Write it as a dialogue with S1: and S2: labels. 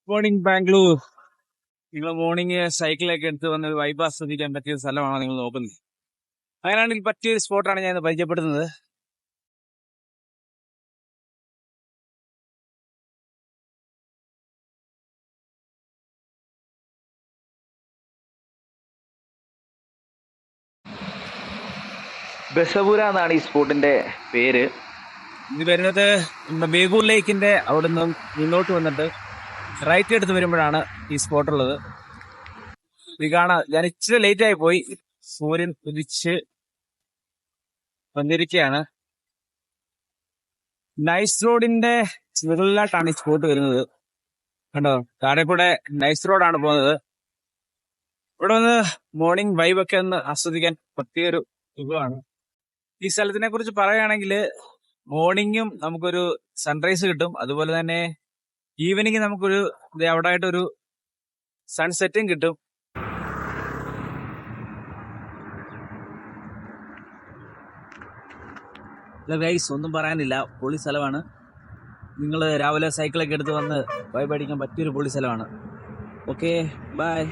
S1: Morning Bangalore. നിങ്ങൾ morning സൈക്കിളൊക്കെ എടുത്ത് വന്ന് വൈബ് ആസ്വദിക്കാൻ പറ്റിയ സ്ഥലമാണ് നിങ്ങൾ നോക്കുന്നത്. അങ്ങനെയാണെങ്കിൽ പറ്റിയൊരു സ്പോട്ടാണ് ഞാൻ ഇന്ന് പരിചയപ്പെടുത്തുന്നത്.
S2: ബസപുര എന്നാണ് ഈ സ്പോട്ടിന്റെ പേര്.
S1: ഇത് വരുന്നത് നമ്മുടെ ബേഗൂർ ലേക്കിന്റെ അവിടെ നിന്നും മുന്നോട്ട് വന്നിട്ട് റൈറ്റ് എടുത്ത് വരുമ്പോഴാണ് ഈ സ്പോട്ട് ഉള്ളത്. ഇത് കാണാൻ ഞാൻ ഇച്ചിരി ലേറ്റ് ആയി പോയി. സൂര്യൻ ഉദിച്ച് വന്നിരിക്കുകയാണ്. നൈസ് റോഡിന്റെ മുകളിലായിട്ടാണ് ഈ സ്പോട്ട് വരുന്നത്. കണ്ടോ, താഴെ കൂടെ നൈസ് റോഡാണ് പോകുന്നത്. ഇവിടെ വന്ന് മോർണിംഗ് വൈബൊക്കെ ഒന്ന് ആസ്വദിക്കാൻ പ്രത്യേക സുഖമാണ്. ഈ സ്ഥലത്തിനെ കുറിച്ച് പറയുകയാണെങ്കിൽ മോർണിംഗും നമുക്കൊരു സൺറൈസ് കിട്ടും, അതുപോലെ തന്നെ ഈവനിങ് നമുക്കൊരു അവിടെ ആയിട്ടൊരു സൺസെറ്റും കിട്ടും. ഗൈസ്, ഒന്നും പറയാനില്ല, പൊളി സ്ഥലമാണ്. നിങ്ങൾ രാവിലെ സൈക്കിളൊക്കെ എടുത്ത് വന്ന് വൈബ് അടിക്കാൻ പറ്റിയൊരു പൊളി സ്ഥലമാണ്. Okay, by.